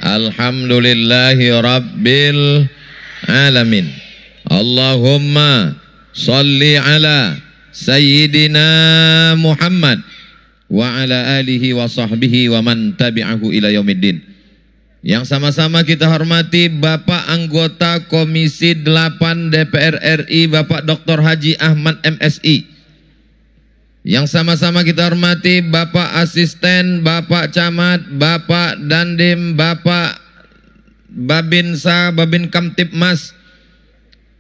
Alhamdulillahi Rabbil Alamin. Allahumma salli ala Sayyidina Muhammad wa ala alihi wa sahbihi wa man tabi'ahu ila yaumiddin. Yang sama-sama kita hormati Bapak Anggota Komisi 8 DPR RI Bapak Dr. Haji Ahmad MSI. Yang sama-sama kita hormati Bapak Asisten, Bapak Camat, Bapak Dandim, Bapak Babinsa, Babin Kamtipmas,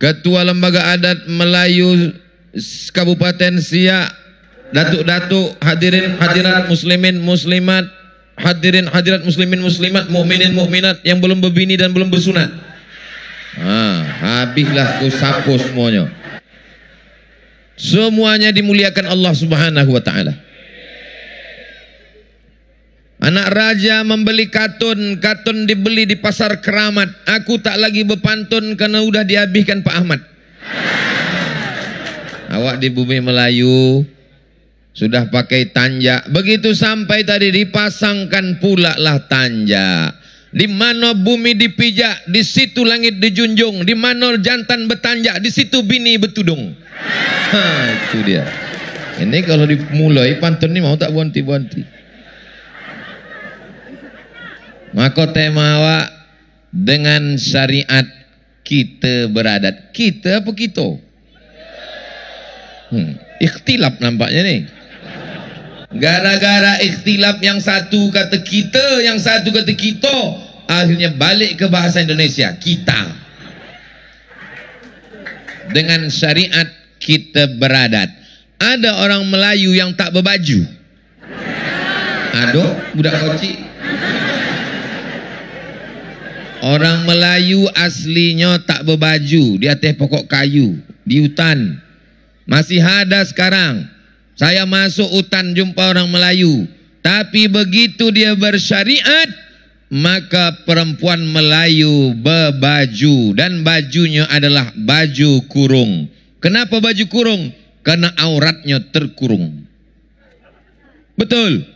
Ketua Lembaga Adat Melayu Kabupaten Siak, datuk-datuk, hadirin hadirat muslimin muslimat, hadirin hadirat muslimin muslimat, mukminin mukminat yang belum berbini dan belum bersunat. Habislah ku sapu semuanya. Semuanya dimuliakan Allah Subhanahu wa taala. Anak raja membeli katun, katun dibeli di pasar Keramat. Aku tak lagi berpantun karena udah dihabiskan Pak Ahmad. Awak di bumi Melayu sudah pakai tanjak. Begitu sampai tadi dipasangkan pula lah tanjak. Di mana bumi dipijak, di situ langit dijunjung. Di mana jantan bertanjak, di situ bini bertudung. Itu dia. Ini kalau dimulai pantun ini mau tak berhenti-berhenti. Maka tema awak dengan syariat kita beradat. Kita apa kita? Ikhtilaf nampaknya nih. Gara-gara ikhtilaf yang satu kata kita, yang satu kata kita, akhirnya balik ke bahasa Indonesia, kita. Dengan syariat kita beradat. Ada orang Melayu yang tak berbaju. Aduh, budak kocik. Orang Melayu aslinya tak berbaju di atas pokok kayu, di hutan. Masih ada sekarang. Saya masuk hutan jumpa orang Melayu. Tapi begitu dia bersyariat, maka perempuan Melayu berbaju. Dan bajunya adalah baju kurung. Kenapa baju kurung? Karena auratnya terkurung. Betul?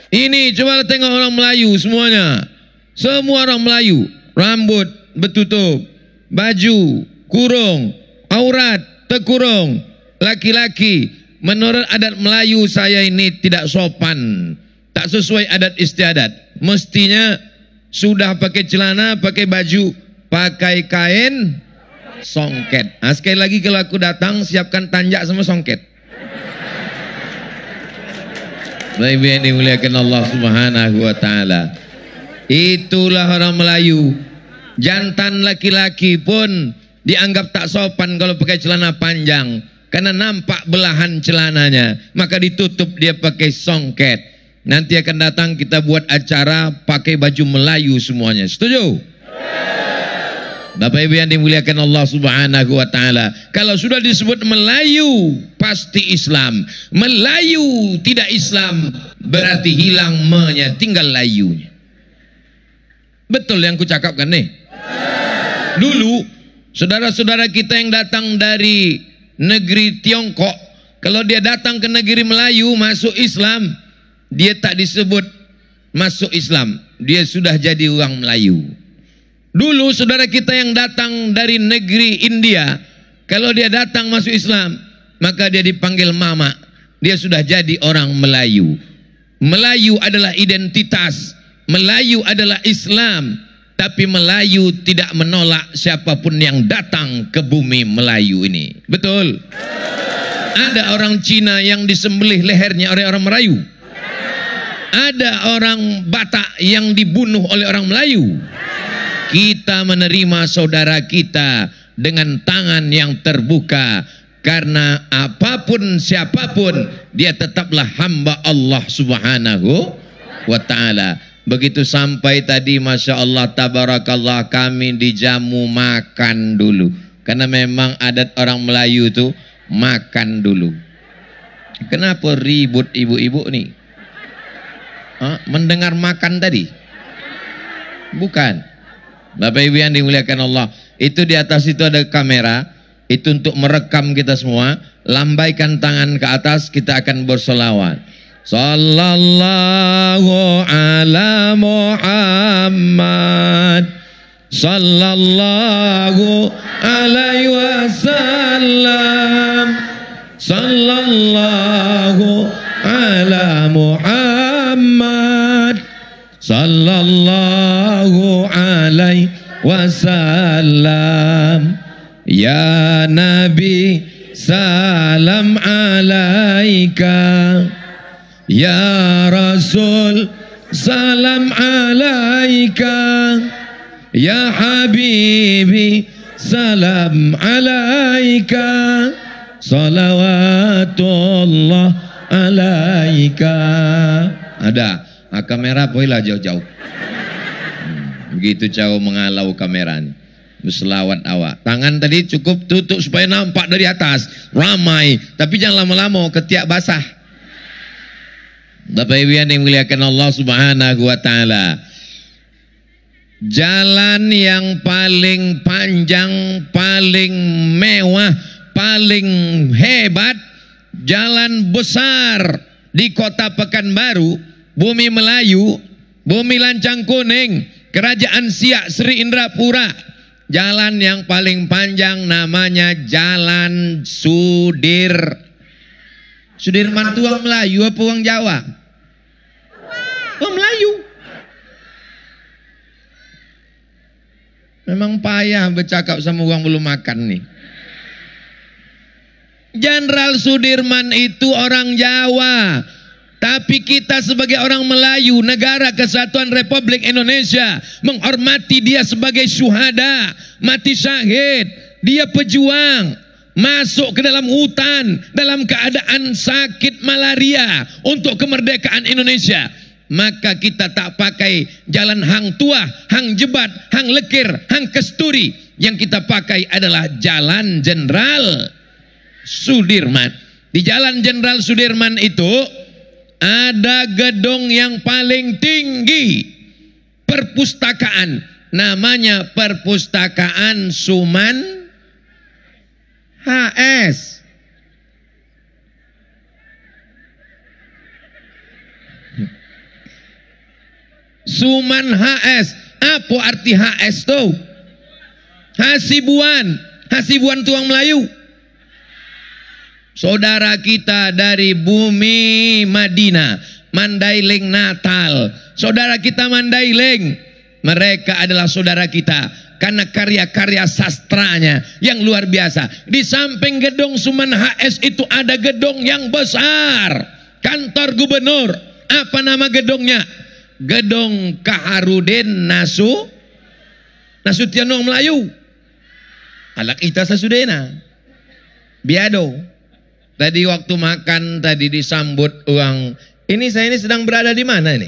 Ini coba tengok orang Melayu semuanya. Semua orang Melayu. Rambut bertutup. Baju kurung. Aurat terkurung. Laki-laki, menurut adat Melayu saya ini tidak sopan, tak sesuai adat istiadat. Mestinya sudah pakai celana, pakai baju, pakai kain songket. Sekali lagi kalau aku datang siapkan tanjak sama songket. Baik yang dimuliakan Allah Subhanahu wa taala. Itulah orang Melayu. Jantan laki-laki pun dianggap tak sopan kalau pakai celana panjang. Karena nampak belahan celananya, maka ditutup dia pakai songket. Nanti akan datang kita buat acara pakai baju Melayu semuanya. Setuju? Bapak Ibu yang dimuliakan Allah Subhanahu wa taala. Kalau sudah disebut Melayu, pasti Islam. Melayu tidak Islam, berarti hilang me-nya, tinggal layunya. Betul yang ku cakapkan nih. Dulu saudara-saudara kita yang datang dari negeri Tiongkok, kalau dia datang ke negeri Melayu masuk Islam, dia tak disebut masuk Islam, dia sudah jadi orang Melayu. Dulu saudara kita yang datang dari negeri India, kalau dia datang masuk Islam, maka dia dipanggil mama, dia sudah jadi orang Melayu. Melayu adalah identitas, Melayu adalah Islam. Tapi Melayu tidak menolak siapapun yang datang ke bumi Melayu ini. Betul? Ada orang Cina yang disembelih lehernya oleh orang Melayu. Ada orang Batak yang dibunuh oleh orang Melayu. Kita menerima saudara kita dengan tangan yang terbuka. Karena apapun siapapun, dia tetaplah hamba Allah Subhanahu wa ta'ala. Begitu sampai tadi, Masya Allah, tabarakallah, kami dijamu makan dulu. Karena memang adat orang Melayu itu makan dulu. Kenapa ribut ibu-ibu nih? Mendengar makan tadi? Bukan. Bapak Ibu yang dimuliakan Allah, itu di atas itu ada kamera. Itu untuk merekam kita semua. Lambaikan tangan ke atas, kita akan bersolawat. Sallallahu ala Muhammad. Sallallahu alaihi wasallam. Sallallahu ala Muhammad. Sallallahu alaihi wasallam. Ya Nabi salam alaika. Ya Rasul salam alaika. Ya Habibi salam alaika. Salawatullah alaika. Ada kamera poilah jauh-jauh. Begitu jauh mengalau kamera ini. Berselawat awak. Tangan tadi cukup tutup supaya nampak dari atas. Ramai, tapi jangan lama-lama ketiak basah. Bapak Ibu yang dimuliakan Allah Subhanahu wa taala. Jalan yang paling panjang, paling mewah, paling hebat, jalan besar di Kota Pekanbaru, Bumi Melayu, Bumi Lancang Kuning, Kerajaan Siak Sri Indrapura. Jalan yang paling panjang namanya Jalan Sudirman itu orang Melayu apa orang Jawa? Orang Melayu. Memang payah bercakap sama orang belum makan nih. Jenderal Sudirman itu orang Jawa. Tapi kita sebagai orang Melayu, Negara Kesatuan Republik Indonesia, menghormati dia sebagai syuhada, mati syahid. Dia pejuang, masuk ke dalam hutan dalam keadaan sakit malaria untuk kemerdekaan Indonesia. Maka kita tak pakai jalan hang tua, hang jebat, hang lekir, hang kesturi. Yang kita pakai adalah Jalan Jenderal Sudirman. Di Jalan Jenderal Sudirman itu ada gedung yang paling tinggi, perpustakaan, namanya Perpustakaan Suman HS. Suman HS. Apa arti HS tuh? Hasibuan. Hasibuan tuang Melayu. Saudara kita dari bumi Madinah, Mandailing Natal. Saudara kita Mandailing, mereka adalah saudara kita karena karya-karya sastranya yang luar biasa. Di samping gedung Suman HS itu ada gedung yang besar, kantor gubernur. Apa nama gedungnya? Gedung Kaharudin Nasution orang Melayu. Alak ita sasudena. Biado. Tadi waktu makan tadi disambut orang. Saya ini sedang berada di mana ini?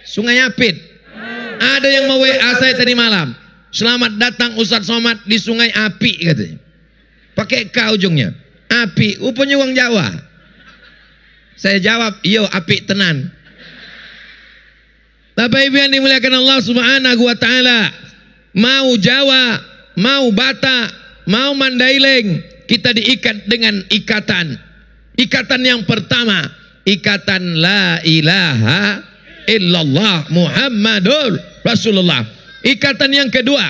Sungai Apit. Ada yang mau WA saya tadi malam. Selamat datang Ustadz Somad di Sungai Api katanya. Pakai K ujungnya. Api, rupanya orang Jawa. Saya jawab, iyo api tenan. Bapak Ibu yang dimuliakan Allah Subhanahu wa taala. Mau Jawa, mau Batak, mau Mandailing, kita diikat dengan ikatan. Ikatan yang pertama, ikatan la ilaha illallah Muhammadur Rasulullah. Ikatan yang kedua,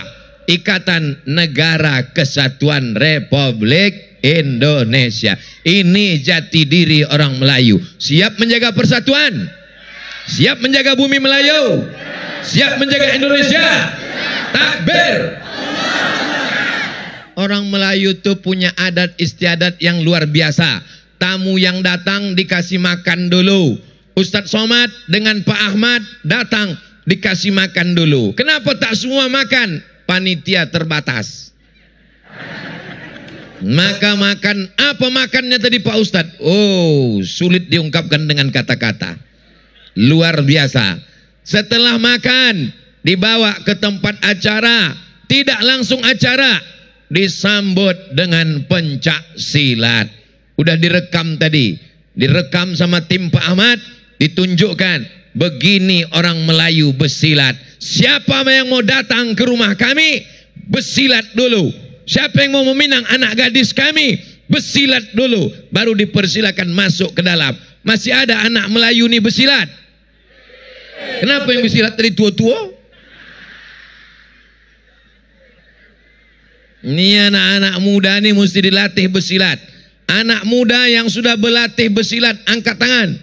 ikatan Negara Kesatuan Republik Indonesia. Ini jati diri orang Melayu. Siap menjaga persatuan? Siap menjaga bumi Melayu? Siap menjaga Indonesia? Takbir! Orang Melayu itu punya adat istiadat yang luar biasa. Tamu yang datang dikasih makan dulu. Ustadz Somad dengan Pak Ahmad datang dikasih makan dulu. Kenapa tak semua makan? Panitia terbatas. Maka makan, apa makannya tadi Pak Ustadz? Oh, sulit diungkapkan dengan kata-kata. Luar biasa. Setelah makan, dibawa ke tempat acara. Tidak langsung acara, disambut dengan pencak silat. Udah direkam tadi, direkam sama tim Pak Ahmad, ditunjukkan begini orang Melayu bersilat. Siapa yang mau datang ke rumah kami, bersilat dulu. Siapa yang mau meminang anak gadis kami, bersilat dulu, baru dipersilakan masuk ke dalam. Masih ada anak Melayu nih bersilat. Kenapa yang bersilat dari tua-tua? Ini anak-anak muda nih mesti dilatih bersilat. Anak muda yang sudah berlatih bersilat, angkat tangan.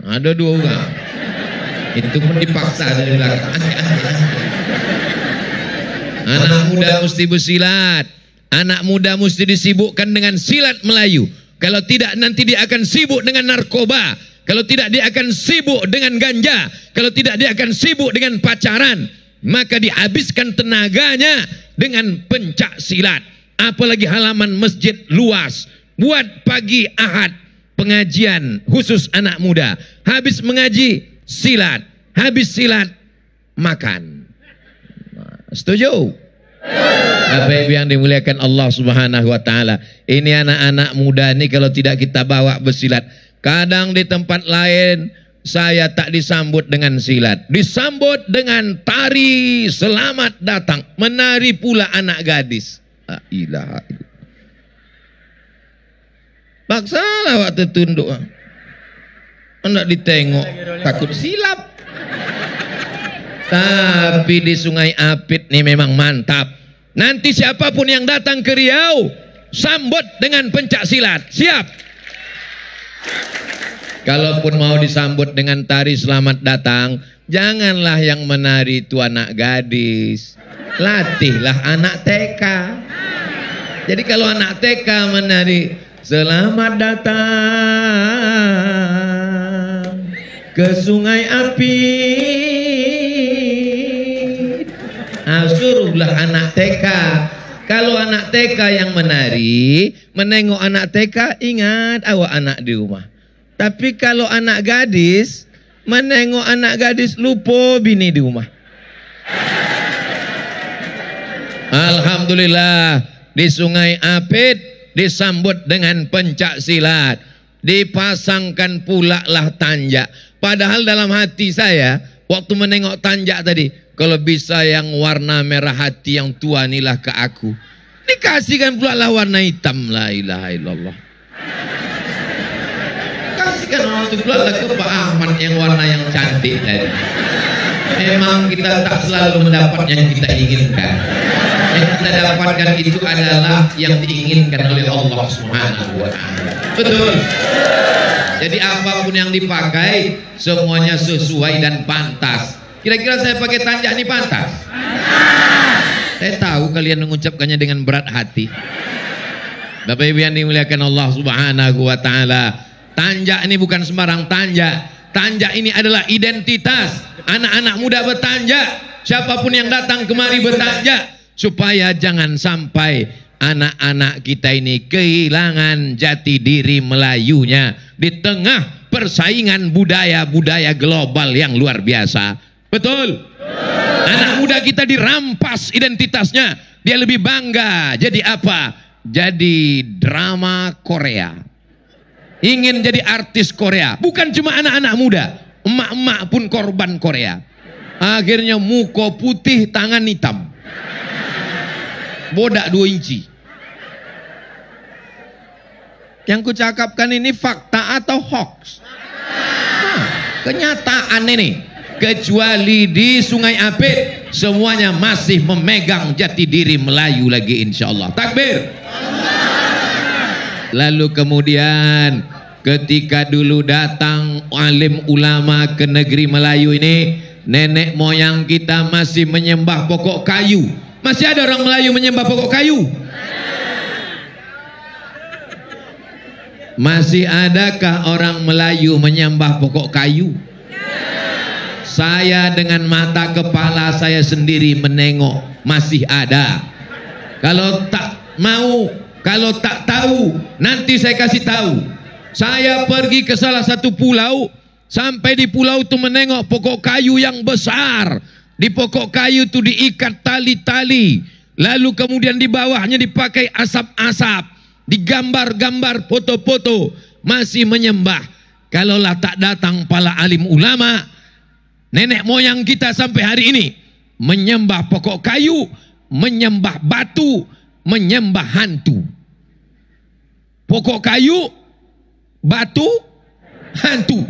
Ada 2 orang. Itu pun dipaksa dari belakang. Anak muda mesti bersilat. Anak muda mesti disibukkan dengan silat Melayu. Kalau tidak nanti dia akan sibuk dengan narkoba. Kalau tidak dia akan sibuk dengan ganja. Kalau tidak dia akan sibuk dengan pacaran. Maka dihabiskan tenaganya dengan pencak silat. Apalagi halaman masjid luas. Buat pagi Ahad pengajian khusus anak muda. Habis mengaji silat. Habis silat makan. Setuju? Bapak Ibu yang dimuliakan Allah Subhanahu wa taala. Ini anak-anak muda ini kalau tidak kita bawa bersilat. Kadang di tempat lain saya tak disambut dengan silat, disambut dengan tari selamat datang, menari pula anak gadis. La ilaha illallah. Paksalah waktu tunduk. Hendak ditengok, takut silap. Tapi di Sungai Apit nih memang mantap. Nanti siapapun yang datang ke Riau, sambut dengan pencak silat. Siap? Kalaupun mau disambut dengan tari selamat datang, janganlah yang menari itu anak gadis. Latihlah anak TK. Jadi kalau anak TK menari selamat datang ke Sungai Apit, suruhlah anak TK. Kalau anak TK yang menari, menengok anak TK, ingat awak anak di rumah. Tapi kalau anak gadis, menengok anak gadis, lupa bini di rumah. Alhamdulillah, di Sungai Apit disambut dengan pencak silat. Dipasangkan pula lah tanjak. Padahal dalam hati saya, waktu menengok tanjak tadi, kalau bisa yang warna merah hati yang tua inilah ke aku. Dikasihkan pula lah warna hitam. La ilaha illallah. Kasihkan orang itu pula lah ke Pak Ahmad yang warna yang cantik tadi. Memang kita tak selalu mendapat yang kita inginkan. Yang kita dapatkan itu adalah yang diinginkan oleh Allah Subhanahu wa taala. Betul. Jadi apapun yang dipakai semuanya sesuai dan pantas. Kira-kira saya pakai tanjak ini pantas? Saya tahu kalian mengucapkannya dengan berat hati. Bapak Ibu yang dimuliakan Allah Subhanahu wa taala, tanjak ini bukan sembarang tanjak. Tanjak ini adalah identitas. Anak-anak muda bertanjak, siapapun yang datang kemari bertanjak, supaya jangan sampai anak-anak kita ini kehilangan jati diri Melayunya di tengah persaingan budaya-budaya global yang luar biasa. Betul? Anak muda kita dirampas identitasnya. Dia lebih bangga jadi apa? Jadi drama Korea. Ingin jadi artis Korea. Bukan cuma anak-anak muda, emak-emak pun korban Korea. Akhirnya muka putih, tangan hitam, bodak 2 inci. Yang kucakapkan ini fakta atau hoax? Kenyataan ini. Kecuali di Sungai Apit, semuanya masih memegang jati diri Melayu lagi, insya Allah. Takbir. Lalu kemudian ketika dulu datang alim ulama ke negeri Melayu ini, nenek moyang kita masih menyembah pokok kayu. Masih ada orang Melayu menyembah pokok kayu? Masih adakah orang Melayu menyembah pokok kayu? Saya dengan mata kepala saya sendiri menengok, masih ada. Kalau tak mau, kalau tak tahu, nanti saya kasih tahu. Saya pergi ke salah satu pulau, sampai di pulau itu menengok pokok kayu yang besar. Di pokok kayu itu diikat tali-tali, lalu kemudian di bawahnya dipakai asap-asap, digambar-gambar foto-foto, masih menyembah. Kalaulah tak datang para alim ulama, nenek moyang kita sampai hari ini menyembah pokok kayu, menyembah batu, menyembah hantu. Pokok kayu batu, hantu.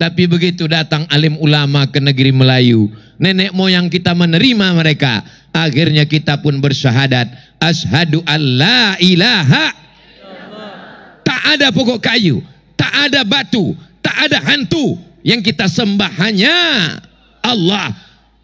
Tapi begitu datang alim ulama ke negeri Melayu, nenek moyang kita menerima mereka. Akhirnya kita pun bersyahadat, asyhadu alla ilaha. Tak ada pokok kayu, tak ada batu, tak ada hantu. Yang kita sembah hanya Allah.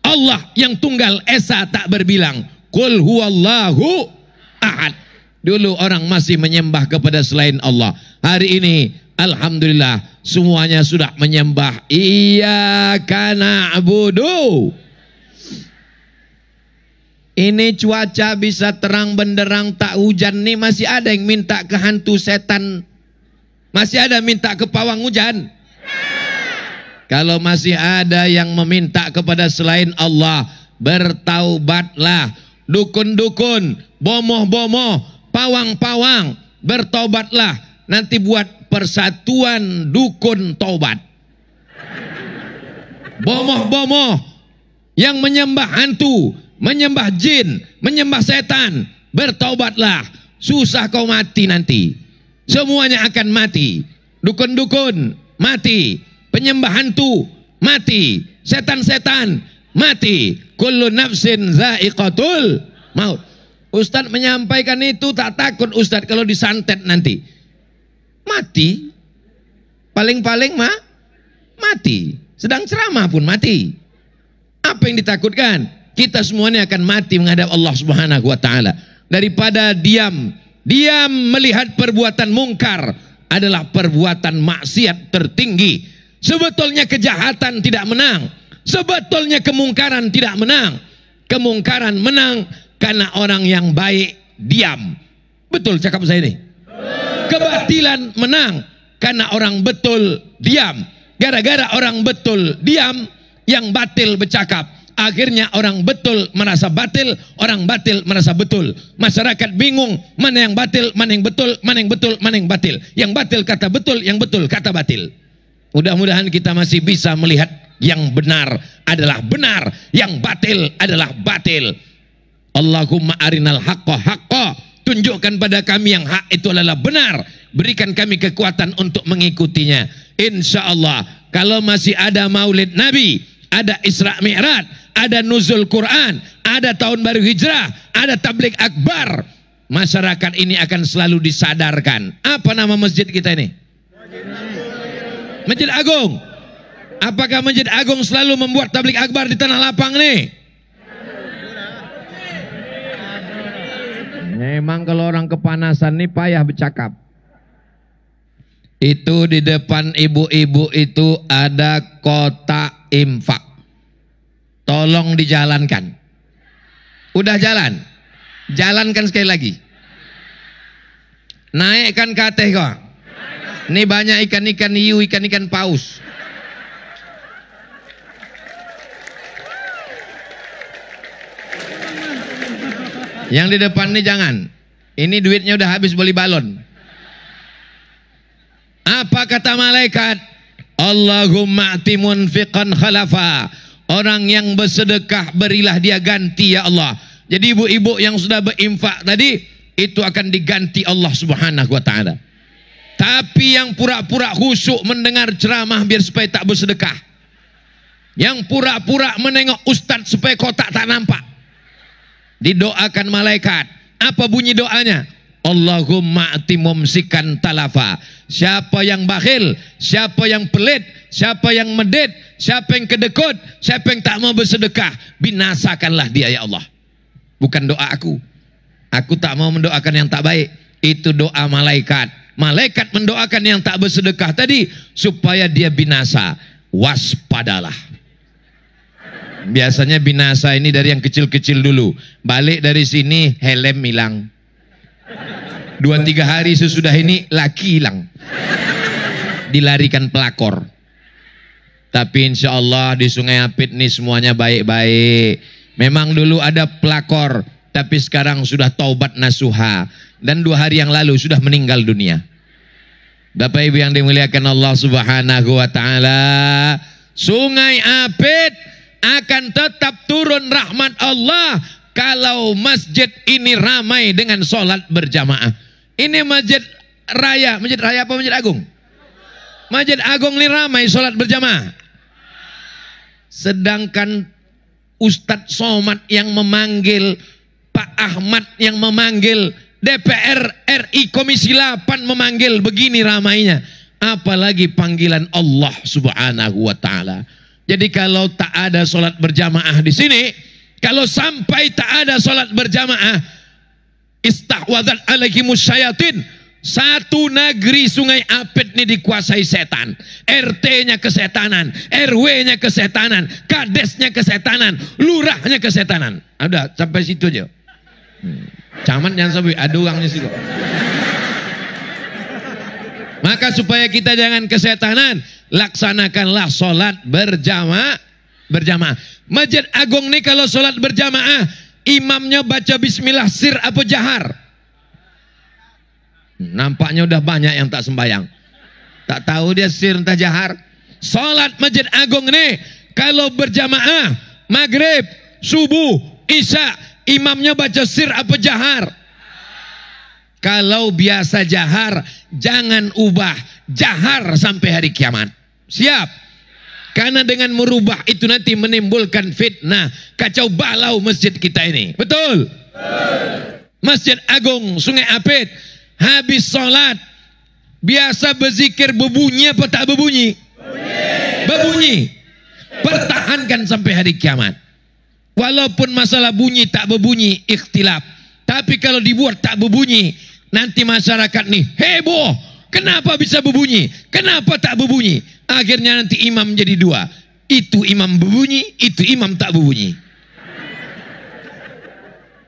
Allah yang tunggal esa tak berbilang. Qul huwallahu ahad. Dulu orang masih menyembah kepada selain Allah. Hari ini alhamdulillah semuanya sudah menyembah iyyaka na'budu. Ini cuaca bisa terang benderang tak hujan nih, masih ada yang minta ke hantu setan. Masih ada minta ke pawang hujan. Kalau masih ada yang meminta kepada selain Allah, bertaubatlah. Dukun-dukun, bomoh-bomoh, pawang-pawang, bertobatlah. Nanti buat persatuan dukun taubat. Bomoh-bomoh yang menyembah hantu, menyembah jin, menyembah setan, bertaubatlah. Susah kau mati nanti. Semuanya akan mati. Dukun-dukun mati, penyembah hantu mati, setan-setan mati. Kullu nafsin za'iqatul maut. Ustadz menyampaikan itu tak takut Ustadz kalau disantet nanti. Mati. Paling-paling mati. Sedang ceramah pun mati. Apa yang ditakutkan? Kita semuanya akan mati menghadap Allah Subhanahu wa taala. Daripada diam melihat perbuatan mungkar adalah perbuatan maksiat tertinggi. Sebetulnya kejahatan tidak menang. Sebetulnya kemungkaran tidak menang. Kemungkaran menang karena orang yang baik diam. Betul cakap saya ini? Kebatilan menang karena orang betul diam. Gara-gara orang betul diam, yang batil bercakap. Akhirnya orang betul merasa batil, orang batil merasa betul. Masyarakat bingung mana yang batil, mana yang betul, mana yang betul, mana yang batil. Yang batil kata betul, yang betul kata batil. Mudah-mudahan kita masih bisa melihat yang benar adalah benar, yang batil adalah batil. Allahumma arinal haqqa haqqa. Tunjukkan pada kami yang hak itu adalah benar. Berikan kami kekuatan untuk mengikutinya. Insya Allah kalau masih ada maulid Nabi, ada Isra Mi'raj, ada nuzul Quran, ada tahun baru hijrah, ada tabligh akbar, masyarakat ini akan selalu disadarkan. Apa nama masjid kita ini? Masjid Agung. Apakah Masjid Agung selalu membuat tabligh akbar di Tanah Lapang nih? Memang kalau orang kepanasan nih payah bercakap. Itu di depan ibu-ibu itu ada kotak infak. Tolong dijalankan. Udah jalan? Jalankan sekali lagi. Naikkan kateh kok. Ini banyak ikan-ikan hiu, ikan-ikan paus. Yang di depan ini jangan. Ini duitnya udah habis beli balon. Apa kata malaikat? Allahumma ati munfiqan khalafa. Orang yang bersedekah berilah dia ganti ya Allah. Jadi ibu-ibu yang sudah berinfak tadi itu akan diganti Allah Subhanahu wa taala. Tapi yang pura-pura khusyuk mendengar ceramah biar supaya tak bersedekah. Yang pura-pura menengok ustadz supaya kotak tak nampak. Didoakan malaikat. Apa bunyi doanya? Allahumma ati mumsikan talafa. Siapa yang bakhil, siapa yang pelit, siapa yang medit, siapa yang kedekut, siapa yang tak mau bersedekah, binasakanlah dia ya Allah. Bukan doa aku. Aku tak mau mendoakan yang tak baik. Itu doa malaikat. Malaikat mendoakan yang tak bersedekah tadi supaya dia binasa. Waspadalah. Biasanya binasa ini dari yang kecil-kecil dulu. Balik dari sini helm hilang. 2-3 hari sesudah ini laki hilang. Dilarikan pelakor. Tapi insya Allah di Sungai Apit ini semuanya baik-baik. Memang dulu ada pelakor, tapi sekarang sudah taubat nasuha. Dan 2 hari yang lalu sudah meninggal dunia. Bapak Ibu yang dimuliakan Allah Subhanahu wa taala, Sungai Apit akan tetap turun rahmat Allah kalau masjid ini ramai dengan sholat berjamaah. Ini masjid raya apa masjid agung? Masjid Agung ini ramai sholat berjamaah. Sedangkan Ustadz Somad yang memanggil, Pak Ahmad yang memanggil, DPR RI Komisi 8 memanggil, begini ramainya. Apalagi panggilan Allah Subhanahu wa Ta'ala. Jadi kalau tak ada sholat berjamaah di sini, kalau sampai tak ada sholat berjamaah, istahwadzat alaihimus syayatin. Satu negeri Sungai Apit ini dikuasai setan. RT-nya kesetanan, RW-nya kesetanan, kadesnya kesetanan, lurahnya kesetanan. Ada sampai situ aja. Camat jangan sampai ada orangnya situ. Maka supaya kita jangan kesetanan, laksanakanlah sholat berjamaah. Masjid Agung ini kalau sholat berjamaah, imamnya baca bismillah sir apa jahar? Nampaknya udah banyak yang tak sembahyang. Tak tahu dia sir entah jahar. Salat Masjid Agung ini kalau berjamaah maghrib, subuh, isya, imamnya baca sir apa jahar? Kalau biasa jahar, jangan ubah jahar sampai hari kiamat. Siap? Karena dengan merubah itu nanti menimbulkan fitnah, kacau balau masjid kita ini. Betul? Masjid Agung Sungai Apit, habis sholat biasa berzikir berbunyi apa tak berbunyi? Berbunyi. Pertahankan sampai hari kiamat. Walaupun masalah bunyi tak berbunyi ikhtilaf, tapi kalau dibuat tak berbunyi, nanti masyarakat nih heboh. Kenapa bisa berbunyi? Kenapa tak berbunyi? Akhirnya nanti imam jadi dua. Itu imam berbunyi, itu imam tak berbunyi.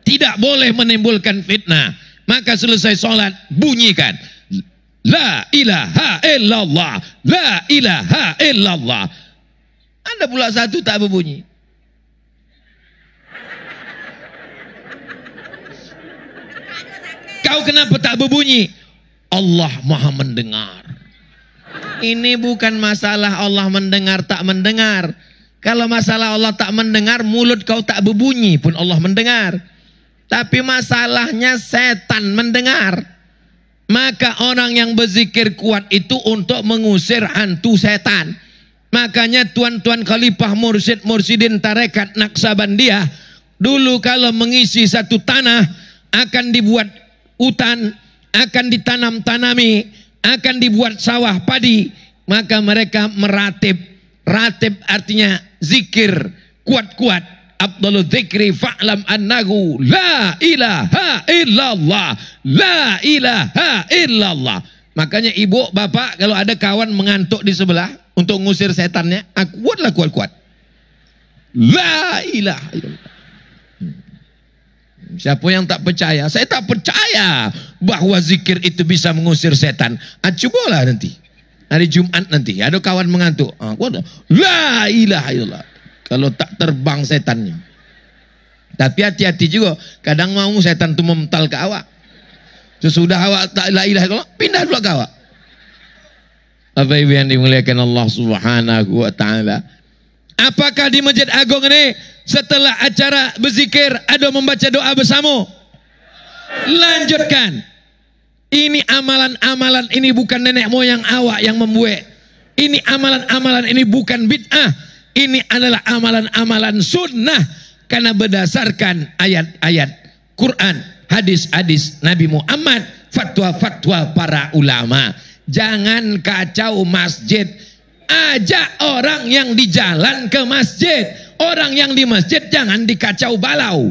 Tidak boleh menimbulkan fitnah. Maka selesai sholat, bunyikan La ilaha illallah, La ilaha illallah. Ada pula satu tak berbunyi. Kau kenapa tak berbunyi? Allah maha mendengar. Ini bukan masalah Allah mendengar tak mendengar. Kalau masalah Allah tak mendengar, mulut kau tak berbunyi pun Allah mendengar. Tapi masalahnya setan mendengar. Maka orang yang berzikir kuat itu untuk mengusir hantu setan. Makanya tuan-tuan khalifah mursyidin tarekat Naqsabandiyah dulu kalau mengisi satu tanah akan dibuat hutan, akan ditanam-tanami, akan dibuat sawah padi, maka mereka meratib. Ratib artinya zikir kuat-kuat. Abdul dzikri fa'lam annahu la ilaha illallah, la ilaha illallah. Makanya ibu bapak kalau ada kawan mengantuk di sebelah untuk ngusir setannya, kuatlah kuat-kuat. La ilaha illallah. Siapa yang tak percaya? Saya tak percaya bahwa zikir itu bisa mengusir setan. Cobalah nanti hari Jumat nanti ada kawan mengantuk, la ilaha illallah. Kalau tak terbang setannya. Tapi hati-hati juga. Kadang mau setan itu memental ke awak. Sesudah awak tak la ilaha illallah, pindah dulu ke awak. Bapak Ibu yang dimuliakan Allah Subhanahu wa Ta'ala. Apakah di Masjid Agung ini setelah acara berzikir ada membaca doa bersama? Lanjutkan. Ini amalan-amalan ini bukan nenek moyang awak yang membuat. Ini amalan-amalan ini bukan bid'ah. Ini adalah amalan-amalan sunnah karena berdasarkan ayat-ayat Quran, hadis-hadis Nabi Muhammad, fatwa-fatwa para ulama. Jangan kacau masjid. Ajak orang yang di jalan ke masjid. Orang yang di masjid jangan dikacau balau.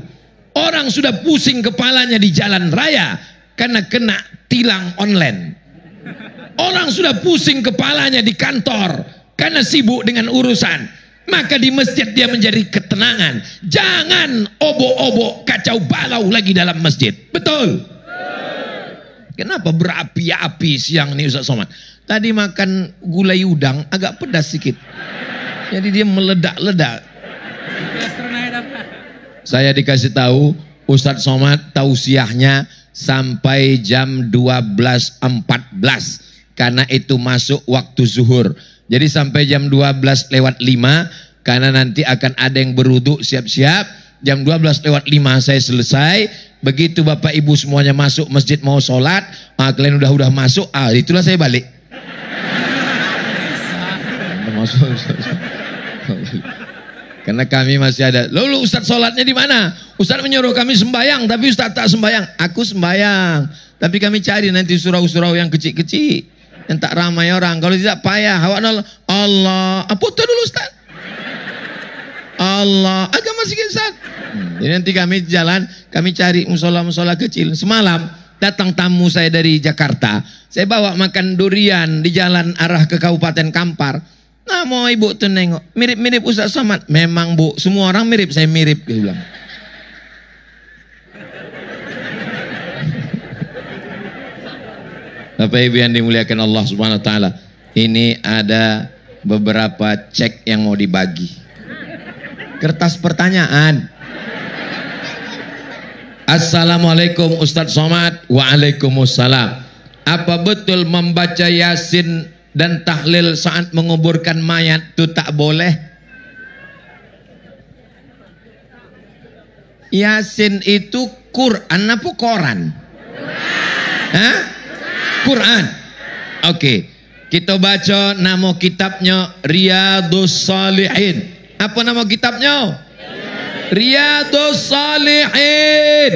Orang sudah pusing kepalanya di jalan raya karena kena tilang online. Orang sudah pusing kepalanya di kantor karena sibuk dengan urusan. Maka di masjid dia menjadi ketenangan. Jangan obok-obok kacau balau lagi dalam masjid. Betul? Kenapa berapi-api siang ini Ustaz Somad? Tadi makan gulai udang agak pedas sedikit. Jadi dia meledak-ledak. Saya dikasih tahu Ustaz Somad tausiahnya sampai jam 12.14 karena itu masuk waktu zuhur. Jadi sampai jam 12:05 karena nanti akan ada yang berwudu siap-siap. Jam 12:05 saya selesai. Begitu Bapak Ibu semuanya masuk masjid mau sholat, kalian udah masuk, itulah saya balik. Masuk. Karena kami masih ada. Lalu Ustaz sholatnya di mana? Ustaz menyuruh kami sembahyang, tapi Ustaz tak sembahyang. Aku sembahyang, tapi kami cari nanti surau-surau yang kecil-kecil, yang tak ramai orang. Kalau tidak payah. Allah. Putar dulu Ustaz. Allah. Agak masih Ustaz. Jadi nanti kami jalan, kami cari musola-musola kecil. Semalam datang tamu saya dari Jakarta. Saya bawa makan durian di jalan arah ke Kabupaten Kampar. Nah mau ibu tuh nengok, mirip-mirip Ustaz Somad. Memang bu, semua orang mirip, saya mirip, dia bilang. Bapak Ibu yang dimuliakan Allah Subhanahu Wa Taala, ini ada beberapa cek yang mau dibagi. Kertas pertanyaan. Assalamualaikum Ustaz Somad. Waalaikumsalam. Apa betul membaca Yasin dan tahlil saat menguburkan mayat itu tak boleh? Yasin itu Quran apa Koran? Hah? Quran. Oke. Kita baca nama kitabnya Riyadhus Shalihin. Apa nama kitabnya? Riyadhus Shalihin.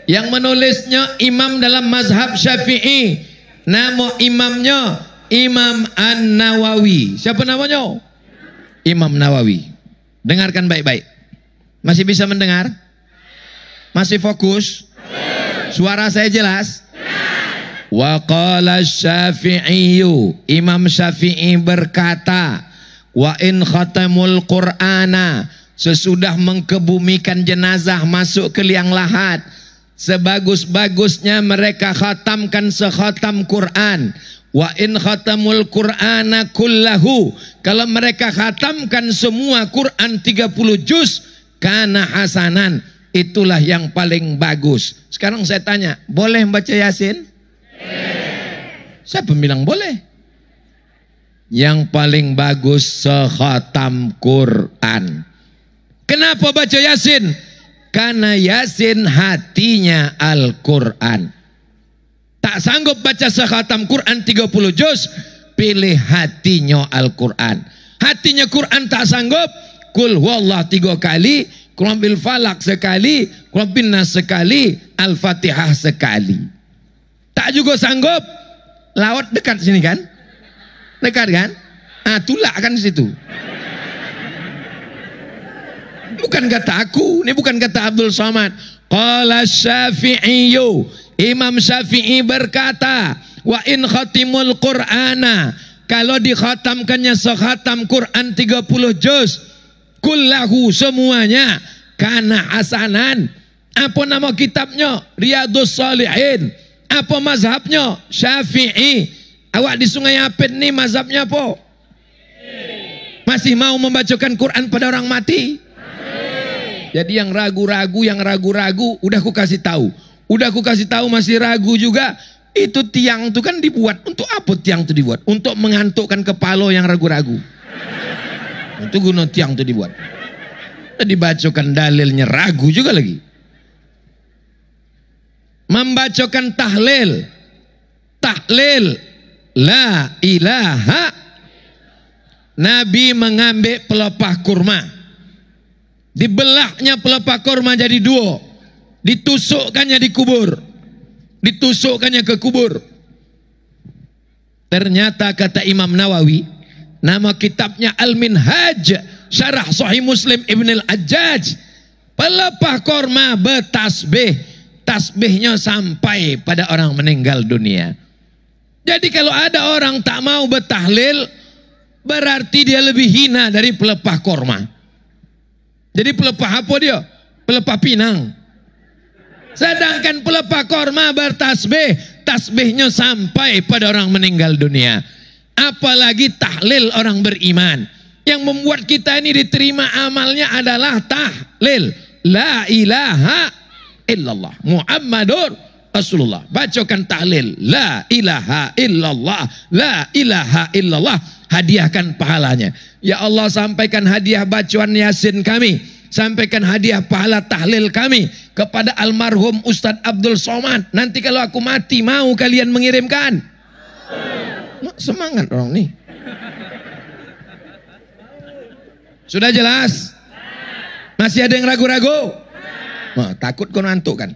Yang menulisnya imam dalam mazhab Syafi'i. Nama imamnya Imam An-Nawawi. Siapa namanya? Imam Nawawi. Dengarkan baik-baik. Masih bisa mendengar? Masih fokus? Suara saya jelas? Wa qala Syafi'i. Imam Syafi'i berkata, wa in khatamul Qur'ana, sesudah mengkebumikan jenazah masuk ke liang lahat, sebagus-bagusnya mereka khatamkan sekhatam Quran. Wa in khatamul Qur'ana kullahu, kalau mereka khatamkan semua Quran 30 juz, kana hasanan, itulah yang paling bagus. Sekarang saya tanya, boleh membaca Yasin? Siapa bilang boleh? Yang paling bagus sekhatam Quran. Kenapa baca Yasin? Karena Yasin hatinya Al-Quran. Tak sanggup baca sekhatam Quran 30 juz, pilih hatinya Al-Quran. Hatinya Quran tak sanggup, Qul huwallah 3 kali, Qul bil falak sekali, Qul bin nas sekali, Al-Fatihah sekali. Tak juga sanggup, lawat dekat sini kan? Dekat kan? Tulak kan situ. Bukan kata aku, ini bukan kata Abdul Somad. Qala Syafi'iyyu, Imam Syafi'i berkata, wa in khatimul Qur'ana, kalau dikhatamkannya sekhatam Quran 30 juz, kullahu semuanya, kana hasanan. Apa nama kitabnya? Riyadhus Shalihin. Apa mazhabnya? Syafi'i. Awak di Sungai Apit ni mazhabnya apa? Masih mau membacakan Quran pada orang mati? Jadi yang ragu-ragu, udah aku kasih tahu. Udah aku kasih tahu masih ragu juga. Itu tiang itu kan dibuat. Untuk apa tiang itu dibuat? Untuk mengantukkan kepala yang ragu-ragu. Itu guna tiang itu dibuat. Dibacakan dalilnya ragu juga lagi. Membacakan tahlil. Tahlil. La ilaha. Nabi mengambil pelepah kurma. Dibelahnya pelepah kurma jadi 2. Ditusukkannya di kubur. Ditusukkannya ke kubur. Ternyata kata Imam Nawawi, nama kitabnya Al-Minhaj, Syarah Sahih Muslim Ibn Al-Ajjaj. Pelepah kurma bertasbih. Tasbihnya sampai pada orang meninggal dunia. Jadi kalau ada orang tak mau bertahlil, berarti dia lebih hina dari pelepah kurma. Jadi pelepah apa dia? Pelepah pinang. Sedangkan pelepah kurma bertasbih, tasbihnya sampai pada orang meninggal dunia. Apalagi tahlil orang beriman. Yang membuat kita ini diterima amalnya adalah tahlil. La ilaha illallah Muhammadur Rasulullah. Bacakan tahlil. La ilaha illallah. La ilaha illallah. Hadiahkan pahalanya. Ya Allah, sampaikan hadiah bacaan Yasin kami. Sampaikan hadiah pahala tahlil kami kepada almarhum Ustadz Abdul Somad. Nanti kalau aku mati, mau kalian mengirimkan? Semangat orang nih. Sudah jelas? Masih ada yang ragu-ragu? Nah, takut kau ngantuk kan?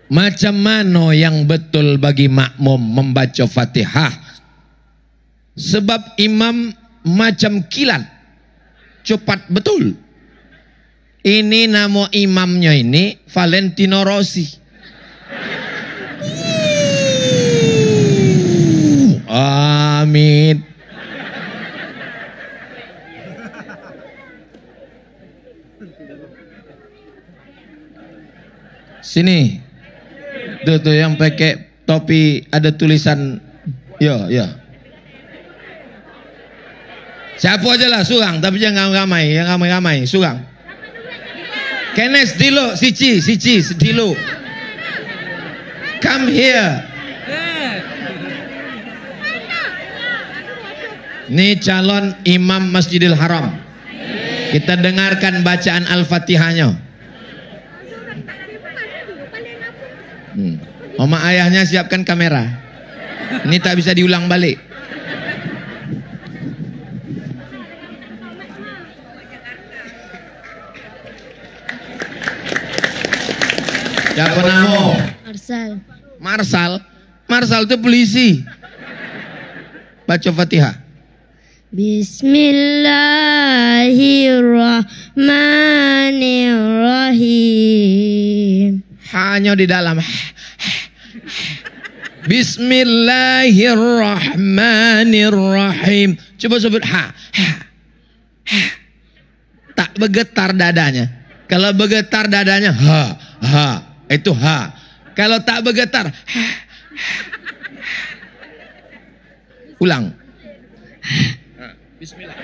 Macam mana yang betul bagi makmum membaca Fatihah? Sebab imam macam kilat, cepat betul. Ini nama imamnya ini Valentino Rossi. Amin. Sini. Tuh yang pakai topi ada tulisan ya. Siapa aja lah surang, tapi jangan ramai, yang ramai surang. Kenes dilo, sici dilo. Come here. Ini calon imam Masjidil Haram. Kita dengarkan bacaan Al-Fatihahnya. Oma ayahnya siapkan kamera. Ini tak bisa diulang balik. Siapa nama? Marsal itu polisi. Baca Fatihah. Bismillahirrahmanirrahim. Hanya di dalam. Bismillahirrahmanirrahim. Coba sebut ha. Tak bergetar dadanya. Kalau bergetar dadanya ha. Itu ha. Kalau tak bergetar ha. Ulang. Bismillah.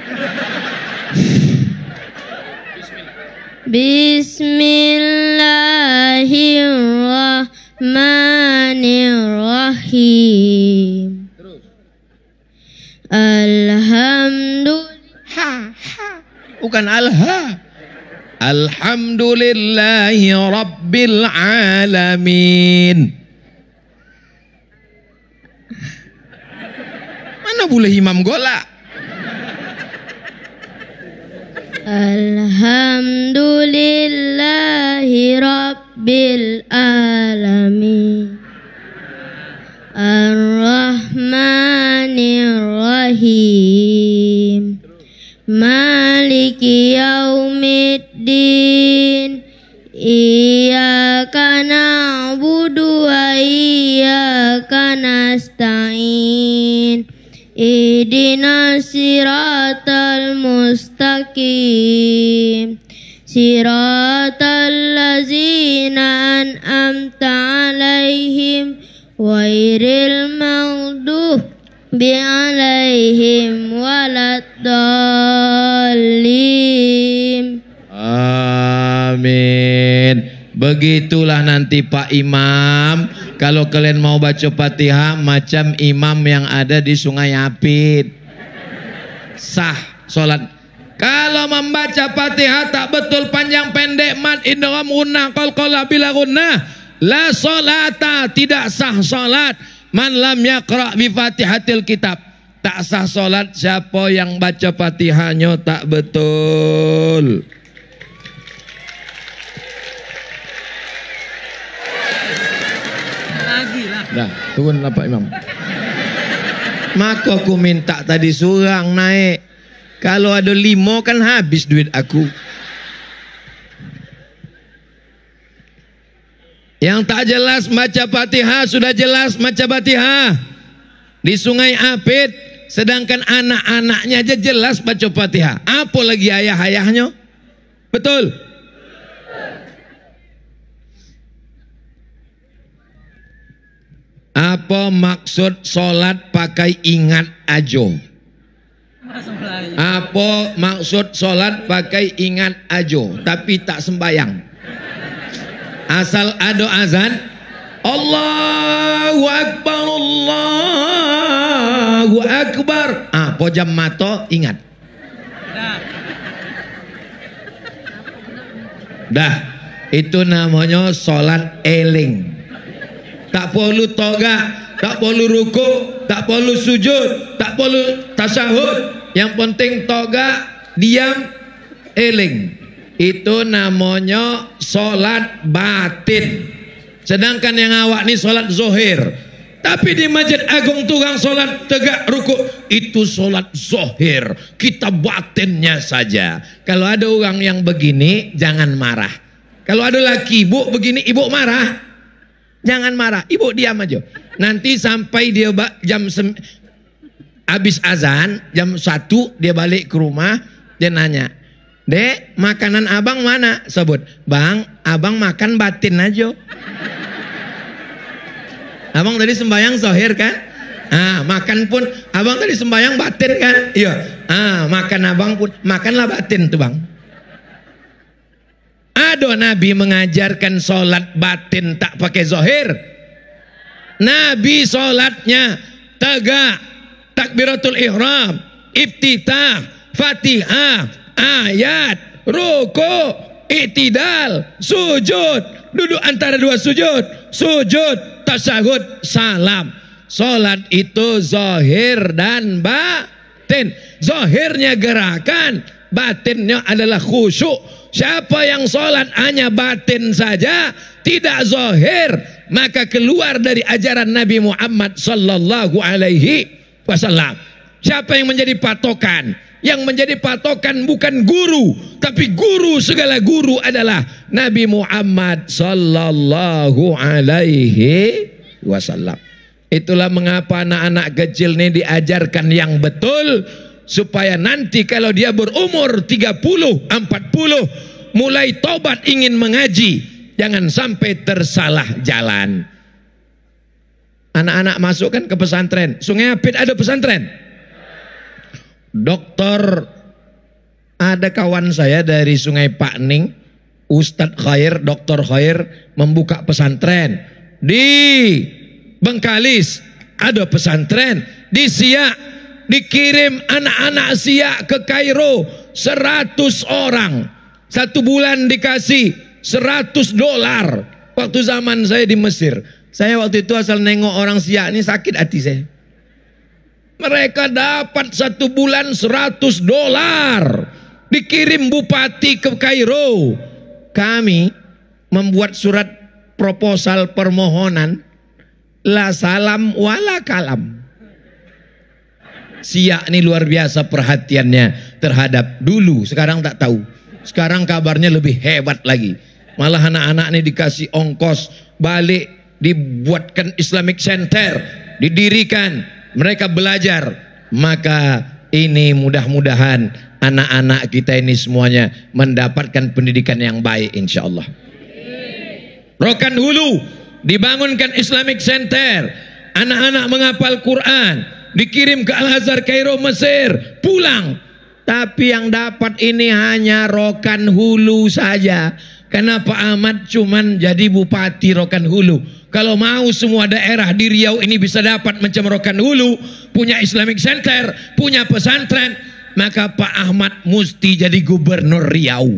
Bismillahirrahmanirrahim. Terus. Alhamdulillah. Bukan alha. Alhamdulillahi rabbil alamin. Mana boleh imam golak? Alhamdulillahi rabbil alamin. Ar-Rahmanir-Rahim. Maliki yaumiddin. Iyyaka na'budu wa iyyaka nasta'in. Ihdinas siratal mustaqim. Siratal ladzina an'amta 'alaihim ghairil maghdubi 'alaihim waladdallin. Amin. Begitulah nanti Pak Imam, kalau kalian mau baca Fatihah macam imam yang ada di Sungai Apit, sah sholat. Kalau membaca Fatihah tak betul panjang pendek, mat idgham gunnah qalqalah bila gunnah, la sholata, tidak sah sholat. Man lam yaqra bi Fatihatil kitab, tak sah sholat siapa yang baca Fatihahnya tak betul. Dah, turunlah Pak Imam. Maka aku minta tadi surang naik. Kalau ada 5 kan habis duit aku. Yang tak jelas baca Fatihah sudah jelas baca Fatihah di Sungai Apit, sedangkan anak-anaknya aja jelas baca Fatihah. Apa lagi ayah-ayahnya? Betul? Apa maksud sholat pakai ingat ajo? Apa maksud sholat pakai ingat ajo tapi tak sembayang? Asal ada azan, Allahu Akbar, Allahu Akbar. Pojam mata ingat. Dah, itu namanya sholat eling. Tak perlu toga, tak perlu ruku, tak perlu sujud, tak perlu tasyahud. Yang penting toga, diam, eling. Itu namanya sholat batin. Sedangkan yang awak ini sholat zohir. Tapi di Masjid Agung tukang sholat tegak ruku, itu sholat zohir. Kita batinnya saja. Kalau ada orang yang begini, jangan marah. Kalau ada laki ibu begini, ibu marah. Jangan marah, ibu diam aja. Nanti sampai dia habis azan, jam 1 dia balik ke rumah, dia nanya, "Dek, makanan abang mana?" Sebut, "Bang, abang makan batin aja." Abang tadi sembahyang zohir kan? Makan pun abang tadi sembahyang batin kan? Iya. Makan abang pun makanlah batin tuh bang. Ada Nabi mengajarkan sholat batin tak pakai zohir. Nabi sholatnya tegak, takbiratul ihram, iftitah, fatihah, ayat, ruku, i'tidal, sujud, duduk antara dua sujud, tasyahud, salam. Salat itu zahir dan batin. Zahirnya gerakan, batinnya adalah khusyuk. Siapa yang salat hanya batin saja, tidak zahir, maka keluar dari ajaran Nabi Muhammad sallallahu alaihi wasallam. Siapa yang menjadi patokan? Yang menjadi patokan bukan guru, tapi guru segala guru adalah Nabi Muhammad sallallahu alaihi wasallam. Itulah mengapa anak-anak kecil ini diajarkan yang betul, supaya nanti kalau dia berumur 30, 40 mulai tobat ingin mengaji, jangan sampai tersalah jalan. Anak-anak masukkan ke pesantren. Sungai Apit ada pesantren. Dokter, ada kawan saya dari Sungai Pakning, Ustadz Khair, Dokter Khair membuka pesantren. Di Bengkalis ada pesantren. Di Siak dikirim anak-anak Siak ke Kairo 100 orang. 1 bulan dikasih $100. Waktu zaman saya di Mesir, saya waktu itu asal nengok orang Siak ini sakit hati saya. Mereka dapat 1 bulan $100. Dikirim bupati ke Kairo. Kami membuat surat proposal permohonan. La salam wala kalam. Siak ini luar biasa perhatiannya terhadap dulu. Sekarang tak tahu. Sekarang kabarnya lebih hebat lagi. Malah anak-anak ini dikasih ongkos balik, dibuatkan Islamic Center, didirikan, mereka belajar. Maka ini mudah-mudahan anak-anak kita ini semuanya mendapatkan pendidikan yang baik insyaallah. Rokan Hulu dibangunkan Islamic Center, anak-anak menghafal Quran, dikirim ke Al-Azhar Kairo Mesir, pulang. Tapi yang dapat ini hanya Rokan Hulu saja. Karena Pak Ahmad cuman jadi bupati Rokan Hulu. Kalau mau semua daerah di Riau ini bisa dapat macam Rokan Hulu, punya Islamic Center, punya pesantren, maka Pak Ahmad mesti jadi gubernur Riau.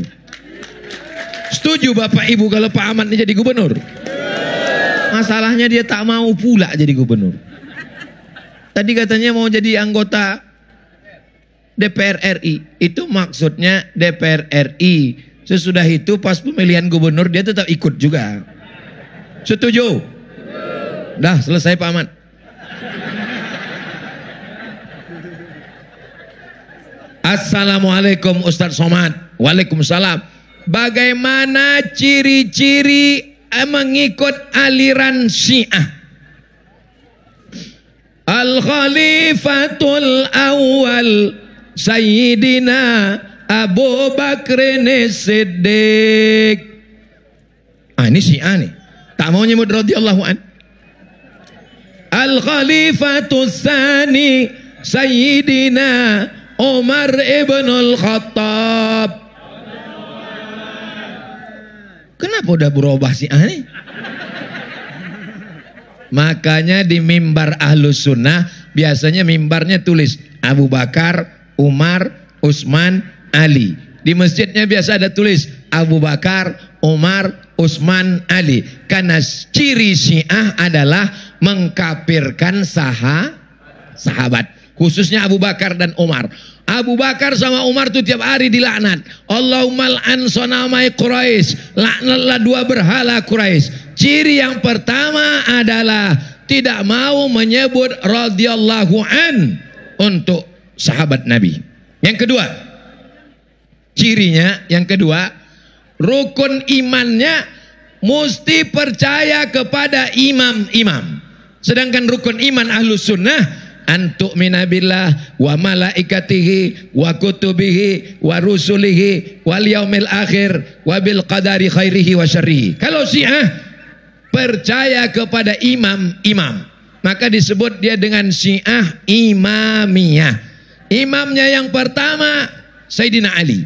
Setuju Bapak Ibu kalau Pak Ahmad ini jadi gubernur? Masalahnya dia tak mau pula jadi gubernur. Tadi katanya mau jadi anggota DPR RI. Itu maksudnya DPR RI. Sesudah itu pas pemilihan gubernur dia tetap ikut juga. Setuju? Dah selesai Pak Ahmad. Assalamualaikum Ustadz Somad. Waalaikumsalam. Bagaimana ciri-ciri mengikut aliran Syiah? Al-Khalifatul Awal Sayyidina Abu Bakr Siddiq. Ini Syiah nih. Tak mau nyebut radhiyallahu an. Al-Khalifatul Tsani Sayyidina Umar ibn al-Khattab. Kenapa udah berubah Syiah nih? Makanya di mimbar Ahlus Sunnah biasanya mimbarnya tulis Abu Bakar, Umar, Utsman, Ali. Di masjidnya biasa ada tulis Abu Bakar, Umar, Utsman, Ali. Karena ciri Syiah adalah mengkafirkan sahabat. khususnya Abu Bakar dan Umar. Abu Bakar sama Umar tuh tiap hari dilaknat. Allahumma al'an sonamai Quraisy, laknatlah dua berhala Quraisy. Ciri yang pertama adalah tidak mau menyebut radhiyallahu an untuk sahabat Nabi. Yang kedua, cirinya yang kedua, rukun imannya mesti percaya kepada imam-imam. Sedangkan rukun iman Ahlus Sunnah antu'mina billah wa malaikatihi wa kutubihi wa rusulihi wal yaumil akhir wa bil qadari khairihi wa syarrihi. Kalau Syiah percaya kepada imam-imam, maka disebut dia dengan Syiah Imamiyah. Imamnya yang pertama Sayyidina Ali.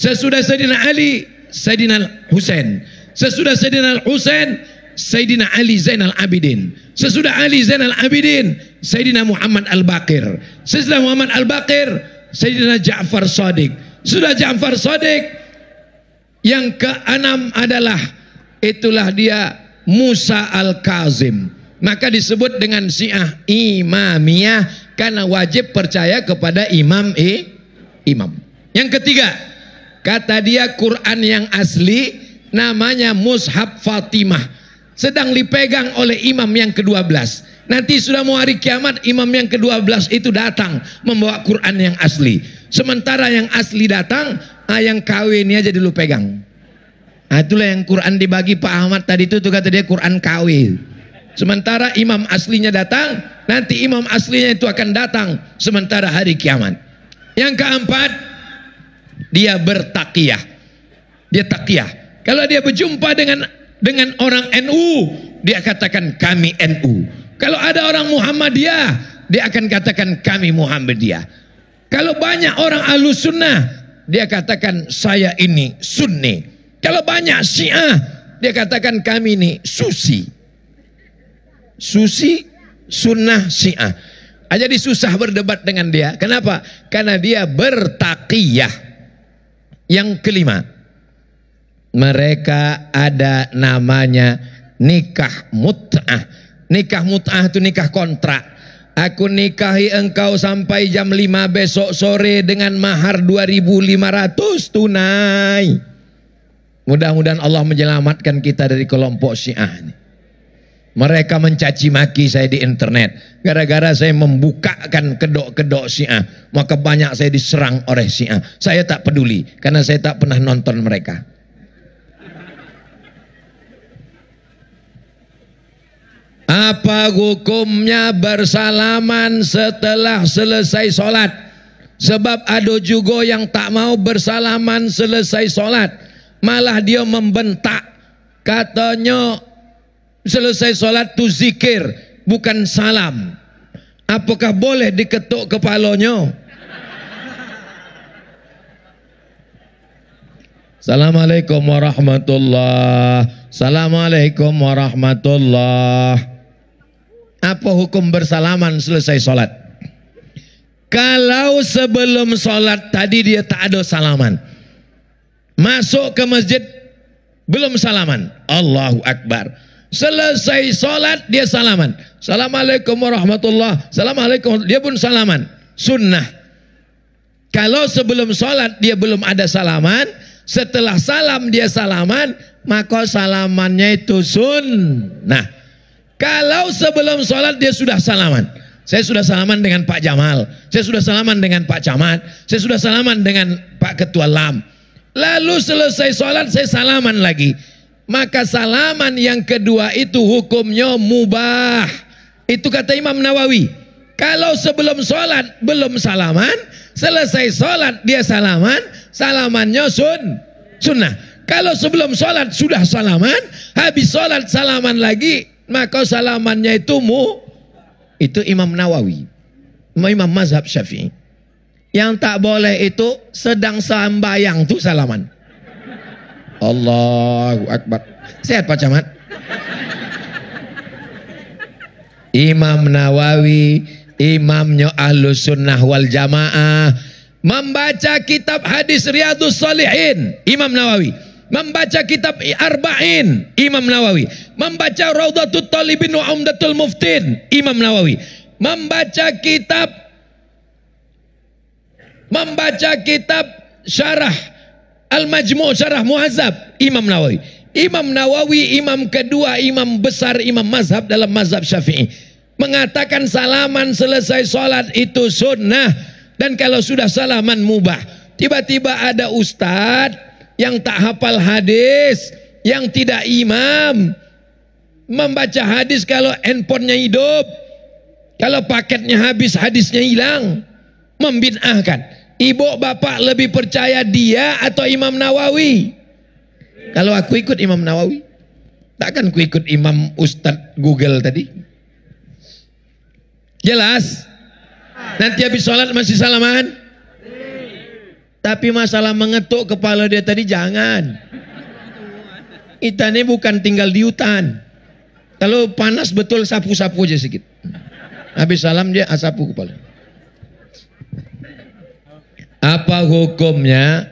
Sesudah Sayyidina Ali, Sayyidina Husain. Sesudah Sayyidina Husain, Sayyidina Ali Zainal Abidin. Sesudah Ali Zainal Abidin, Sayyidina Muhammad Al-Baqir. Sesudah Muhammad Al-Baqir, Sayyidina Ja'far Shadiq. Sudah Ja'far Shadiq, yang keenam adalah itulah dia Musa Al-Kazim. Maka disebut dengan Syiah Imamiyah karena wajib percaya kepada imam. Yang ketiga, kata dia Quran yang asli namanya Mushaf Fatimah, sedang dipegang oleh imam yang ke-12. Nanti sudah mau hari kiamat, imam yang ke-12 itu datang membawa Quran yang asli. Sementara yang asli datang, yang KW ini aja dulu pegang. Itulah yang Quran dibagi Pak Ahmad tadi itu kata dia Quran KW. Sementara imam aslinya datang, nanti imam aslinya itu akan datang sementara hari kiamat. Yang keempat, dia bertakiyah. Dia takiyah. Kalau dia berjumpa dengan orang NU, dia katakan kami NU. Kalau ada orang Muhammadiyah, dia akan katakan kami Muhammadiyah. Kalau banyak orang Ahlus Sunnah, dia katakan saya ini Sunni. Kalau banyak Syiah, dia katakan kami ini Susi. Susi, Sunnah, Syiah. Jadi susah berdebat dengan dia. Kenapa? Karena dia bertakiyah. Yang kelima, mereka ada namanya nikah mut'ah. Nikah mut'ah itu nikah kontrak. Aku nikahi engkau sampai jam 5 besok sore dengan mahar 2.500 tunai. Mudah-mudahan Allah menyelamatkan kita dari kelompok Syiah ini. Mereka mencaci maki saya di internet. Gara-gara saya membukakan kedok-kedok Syiah, maka banyak saya diserang oleh Syiah. Saya tak peduli karena saya tak pernah nonton mereka. Apa hukumnya bersalaman setelah selesai sholat? Sebab ada juga yang tak mau bersalaman selesai sholat, malah dia membentak. Katanya selesai sholat tu zikir, bukan salam. Apakah boleh diketuk kepalanya? Assalamualaikum warahmatullahi. Assalamualaikum warahmatullahi. Apa hukum bersalaman selesai sholat? Kalau sebelum sholat tadi dia tak ada salaman, masuk ke masjid belum salaman, Allahu Akbar. Selesai sholat dia salaman, Assalamualaikum warahmatullahi. Assalamualaikum, dia pun salaman. Sunnah. Kalau sebelum sholat dia belum ada salaman, setelah salam dia salaman, maka salamannya itu sunnah. Kalau sebelum sholat dia sudah salaman, saya sudah salaman dengan Pak Jamal, saya sudah salaman dengan Pak Camat, saya sudah salaman dengan Pak Ketua LAM, lalu selesai sholat saya salaman lagi, maka salaman yang kedua itu hukumnya mubah. Itu kata Imam Nawawi. Kalau sebelum sholat belum salaman, selesai sholat dia salaman, salamannya sunnah. Kalau sebelum sholat sudah salaman, habis sholat salaman lagi, maka salamannya itu itu Imam Nawawi, Imam mazhab Syafi'i. Yang tak boleh itu sedang sembahyang tuh salaman. Allahu Akbar. Sehat Pak Camat? Imam Nawawi, imamnya Ahlus Sunnah wal Jamaah, membaca kitab hadis Riyadhus Shalihin, Imam Nawawi. Membaca kitab Arba'in, Imam Nawawi. Membaca Raudhatut Talibin wa Umdatul Muftin, Imam Nawawi. Membaca kitab membaca kitab syarah Al-Majmu' syarah Muhadzab Imam Nawawi. Imam Nawawi imam kedua, imam besar, imam mazhab dalam mazhab Syafi'i, mengatakan salaman selesai sholat itu sunnah, dan kalau sudah salaman mubah. Tiba-tiba ada ustadz yang tak hafal hadis, yang tidak imam, membaca hadis kalau handphonenya hidup, kalau paketnya habis hadisnya hilang, membid'ahkan. Ibu bapak lebih percaya dia atau Imam Nawawi? Kalau aku ikut Imam Nawawi, takkan ku ikut Imam Ustadz Google tadi. Jelas? Nanti habis sholat masih salaman? Tapi masalah mengetuk kepala dia tadi jangan. Kita ini bukan tinggal di hutan. Kalau panas betul sapu-sapu aja sedikit. Habis salam dia sapu kepala. Apa hukumnya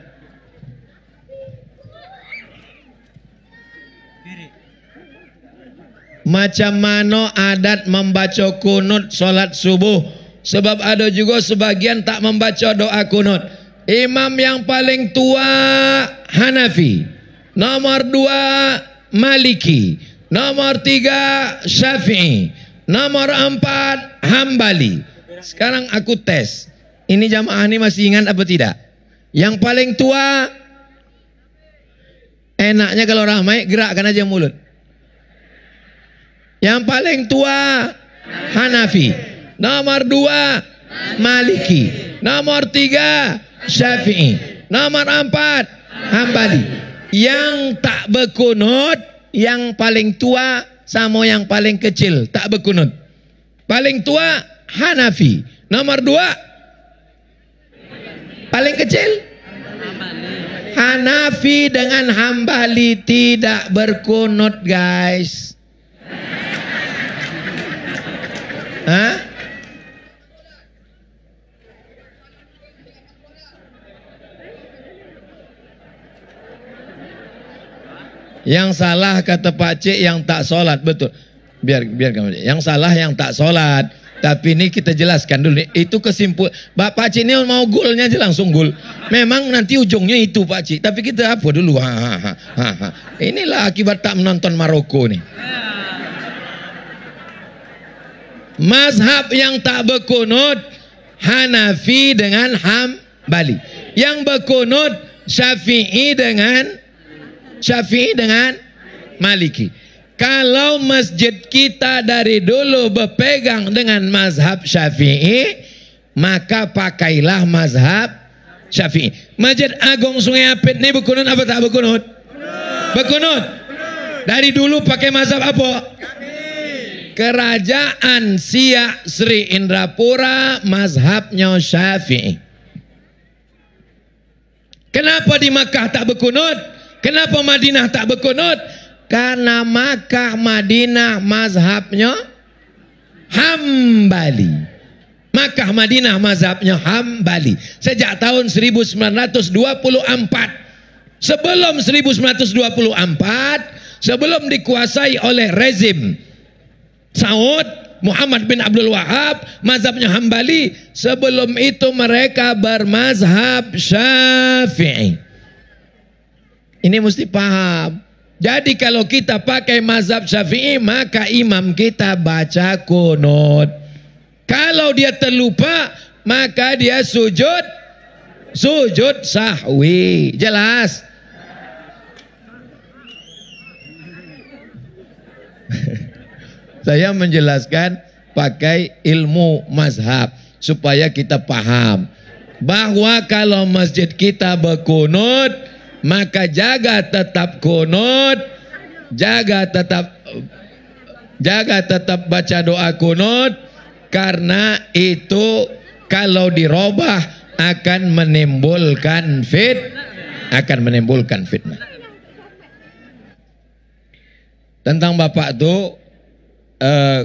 macam mana adat membaca kunut solat subuh? Sebab ada juga sebagian tak membaca doa kunut. Imam yang paling tua Hanafi, nomor 2 Maliki, nomor 3 Syafi'i, nomor 4 Hambali. Sekarang aku tes, ini jamaah ini masih ingat apa tidak? Yang paling tua, enaknya kalau ramai gerakkan aja mulut. Yang paling tua Hanafi, nomor 2 Maliki, nomor 3 Syafi'i, nomor 4 Hambali. Yang tak berkunut, yang paling tua sama yang paling kecil tak berkunut. Paling tua Hanafi, nomor 2 paling kecil Hanafi dengan Hambali tidak berkunut, guys. Hah? Yang salah kata Pak Cik yang tak sholat, betul. Biar kamu. Yang salah yang tak sholat. Tapi ini kita jelaskan dulu. Itu kesimpulan. Pak Cik ini mau golnya aja langsung gol. Memang nanti ujungnya itu Pak Cik. Tapi kita apa dulu? Inilah akibat tak menonton Maroko nih. Mazhab yang tak berkunut Hanafi dengan Hambali. Yang berkunut Syafi'i dengan Maliki. Kalau masjid kita dari dulu berpegang dengan mazhab Syafi'i, maka pakailah mazhab Syafi'i. Masjid Agung Sungai Apit ini berkunut apa tak berkunut? Berkunut. Dari dulu pakai mazhab apa? Kerajaan Siak Sri Indrapura mazhabnya Syafi'i. Kenapa di Makkah tak berkunut? Kenapa Madinah tak berkunut? Karena Makkah Madinah mazhabnya Hambali. Makkah Madinah mazhabnya Hambali. Sejak tahun 1924. Sebelum 1924, sebelum dikuasai oleh rezim Saud, Muhammad bin Abdul Wahab, mazhabnya Hambali. Sebelum itu mereka bermazhab Syafi'i. Ini mesti paham. Jadi kalau kita pakai mazhab Syafi'i, maka imam kita baca kunut. Kalau dia terlupa, maka dia sujud sahwi. Jelas? Saya menjelaskan pakai ilmu mazhab supaya kita paham bahwa kalau masjid kita berkunut, maka jaga tetap kunut, jaga tetap baca doa kunut, karena itu kalau dirubah akan menimbulkan fitnah. Tentang Bapak tuh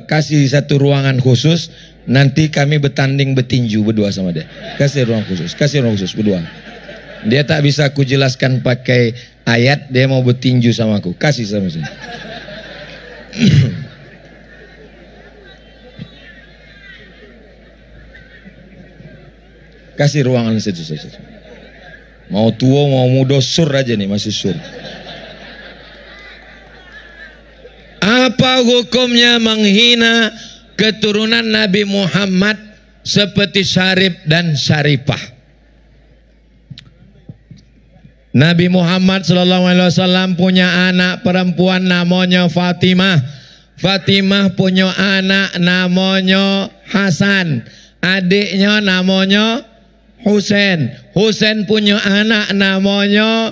kasih satu ruangan khusus, nanti kami bertanding bertinju berdua sama dia. Kasih ruang khusus berdua. Dia tak bisa aku jelaskan pakai ayat, dia mau bertinju sama aku. Kasih sama saya. Kasih ruangan situ saja. Mau tua mau muda sur aja nih, masih sur. Apa hukumnya menghina keturunan Nabi Muhammad seperti Syarif dan Syarifah? Nabi Muhammad SAW punya anak perempuan namanya Fatimah. Fatimah punya anak namanya Hasan. Adiknya namanya Husain. Husain punya anak namanya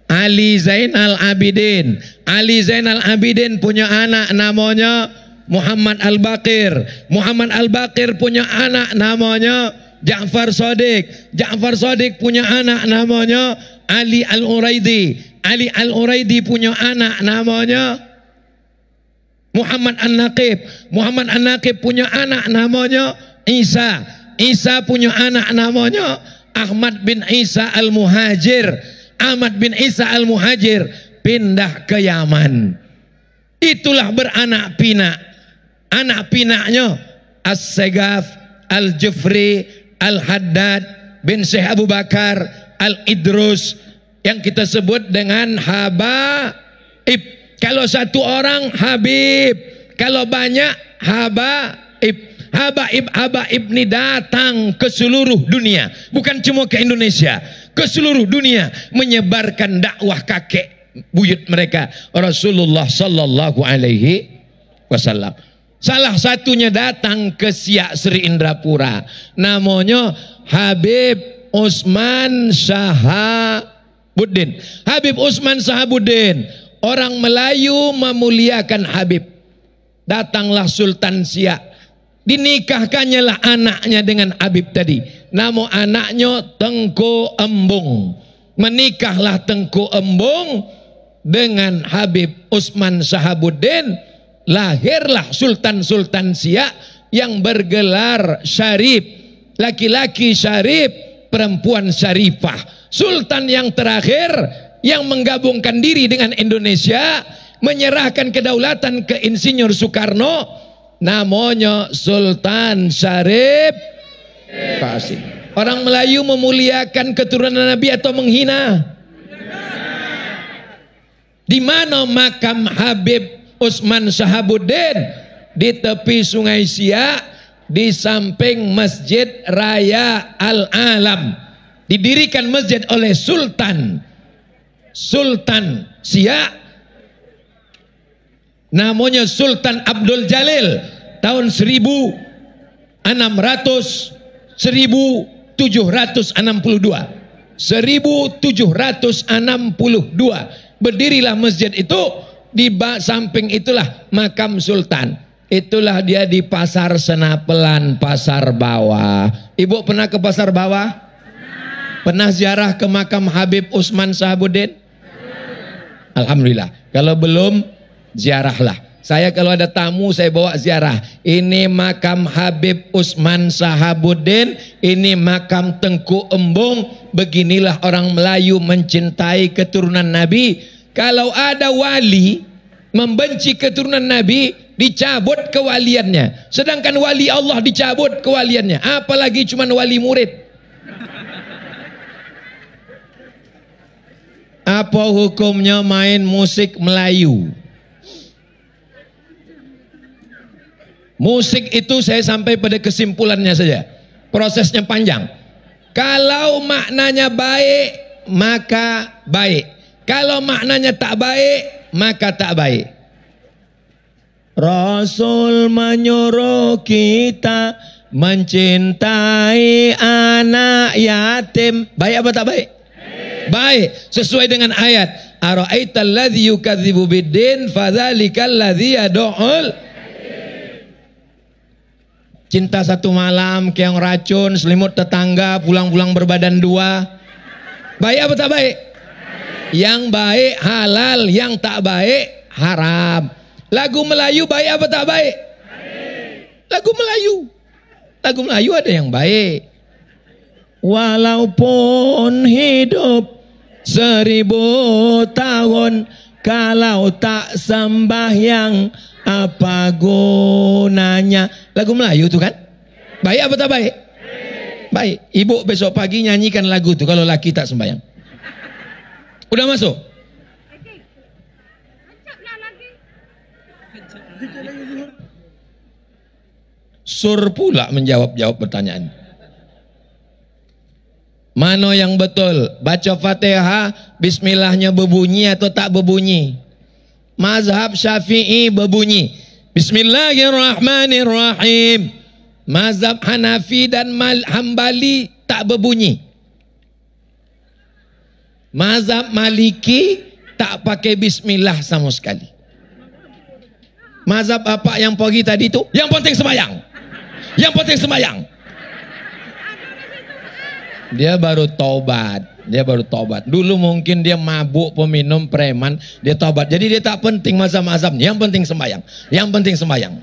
Ali Zainal Abidin. Ali Zainal Abidin punya anak namanya Muhammad Al-Baqir. Muhammad Al-Baqir punya anak namanya Ja'far Shadiq. Ja'far Shadiq punya anak namanya Ali Al-Uraidi. Ali Al-Uraidi punya anak namanya Muhammad An-Naqib. Muhammad An-Naqib punya anak namanya Isa. Isa punya anak namanya Ahmad bin Isa Al-Muhajir. Ahmad bin Isa Al-Muhajir pindah ke Yaman. Itulah beranak pinak. Anak pinaknya As-Segaf, Al-Jufri, Al-Haddad bin Syekh Abu Bakar Al-Idrus, yang kita sebut dengan Habaib. Kalau satu orang Habib, kalau banyak Habaib. Habaib ini datang ke seluruh dunia, bukan cuma ke Indonesia, ke seluruh dunia, menyebarkan dakwah kakek buyut mereka Rasulullah sallallahu alaihi wasallam. Salah satunya datang ke Siak Sri Indrapura, namanya Habib Usman Sahabuddin. Habib Usman Sahabuddin, orang Melayu memuliakan Habib. Datanglah Sultan Siak, dinikahkannya lah anaknya dengan Habib tadi. Nama anaknya Tengku Embung. Menikahlah Tengku Embung dengan Habib Usman Sahabuddin. Lahirlah Sultan-Sultan Siak yang bergelar Syarif. Laki-laki Syarif, perempuan Syarifah. Sultan yang terakhir yang menggabungkan diri dengan Indonesia, menyerahkan kedaulatan ke Insinyur Soekarno, namanya Sultan Syarif Qasim. Orang Melayu memuliakan keturunan Nabi atau menghina? Di mana makam Habib Usman Sahabuddin? Di tepi Sungai Siak, di samping Masjid Raya Al-Alam. Didirikan masjid oleh Sultan Siak, namanya Sultan Abdul Jalil, tahun 1762. 1762 berdirilah masjid itu. Di samping itulah makam Sultan. Itulah dia di Pasar Senapelan, Pasar Bawah. Ibu pernah ke Pasar Bawah? Pernah ziarah ke makam Habib Usman Sahabuddin? Alhamdulillah. Kalau belum, ziarahlah. Saya kalau ada tamu saya bawa ziarah. Ini makam Habib Usman Sahabuddin, ini makam Tengku Embung. Beginilah orang Melayu mencintai keturunan Nabi. Kalau ada wali membenci keturunan Nabi, dicabut kewaliannya. Sedangkan wali Allah dicabut kewaliannya, apalagi cuma wali murid. Apa hukumnya main musik Melayu? Musik itu saya sampai pada kesimpulannya saja. Prosesnya panjang. Kalau maknanya baik, maka baik. Kalau maknanya tak baik, maka tak baik. Rasul menyuruh kita mencintai anak yatim. Baik apa tak baik? Baik. Sesuai dengan ayat. Ara'aital ladzi yukadzibu biddin fadzalikal ladzi yad'ul. Cinta satu malam, keong racun, selimut tetangga, pulang-pulang berbadan dua. Baik apa tak baik? Yang baik halal, yang tak baik haram. Lagu Melayu baik apa tak baik? Lagu Melayu ada yang baik. Walaupun hidup 1000 tahun, kalau tak sembahyang apa gunanya? Lagu Melayu itu kan baik apa tak baik? Baik, ibu besok pagi nyanyikan lagu tuh kalau laki tak sembahyang. Udah masuk? Sur pula menjawab pertanyaan. Mana yang betul? Baca Fatihah, bismillahnya berbunyi atau tak berbunyi? Mazhab Syafi'i berbunyi. Bismillahirrahmanirrahim. Mazhab Hanafi dan Hambali tak berbunyi. Mazhab Maliki tak pakai bismillah sama sekali. Mazhab apa yang pergi tadi itu? Yang penting sembahyang. Yang penting sembahyang. Dia baru taubat. Dia baru taubat. Dulu mungkin dia mabuk, peminum, preman, dia taubat. Jadi dia tak penting mazhab-mazhab. Yang penting sembahyang. Yang penting sembahyang.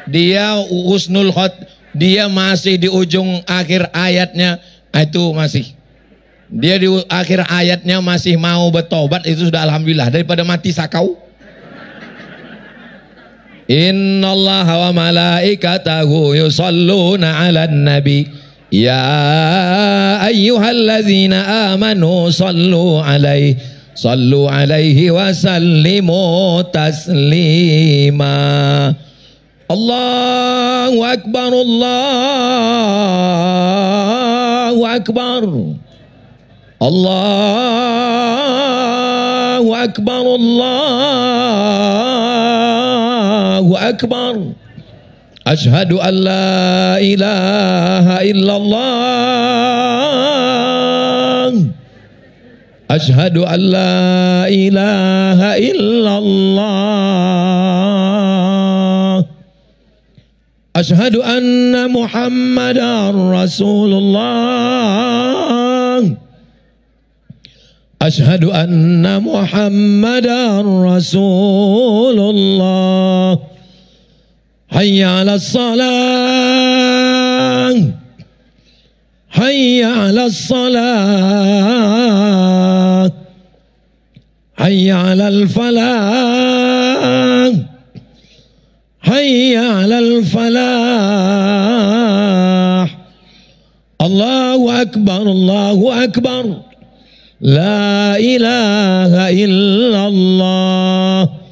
Dia husnul khot, dia masih di ujung akhir ayatnya, itu masih. Dia di akhir ayatnya masih mau bertobat, itu sudah alhamdulillah daripada mati sakau. Innallaha wa malaikatahu yusalluna 'alan nabi ya ayyuhalladzina amanu sallu alaihi wa sallimu taslima. Allahu akbar, Allahu akbar, Allahu akbar, Allahu akbar. Asyhadu an la ilaha illallah. Asyhadu an la ilaha illallah. Asyhadu anna Muhammadar Rasulullah. Asyhadu anna Muhammadar Rasulullah. Hayya 'alas salah. Hayya 'alas salah. Hayya 'alal falah. Hayya 'alal falah. Allahu akbar, Allahu akbar. La ilaha illallah.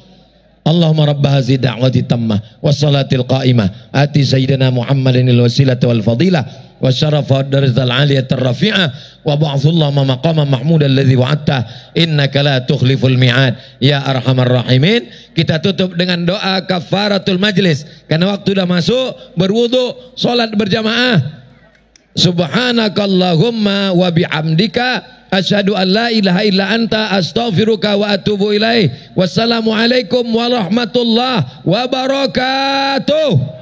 Allahumma rabb hadhihi da'wati tammah wassalatil qa'imah ati sayyidina Muhammadin al-wasilata wal fadilah wasyarafa darajatal aliyatar rafi'ah wa ba'athullah maqama mahmud alladhi wa'adta innaka la tukhliful mi'ad ya arhamar rahimin. Kita tutup dengan doa kafaratul majlis karena waktu sudah masuk, berwudu, salat berjamaah. Subhanakallahumma wa bihamdika asyhadu an la ilaha illa anta astaghfiruka wa atubu ilaih. Wassalamualaikum warahmatullahi wabarakatuh.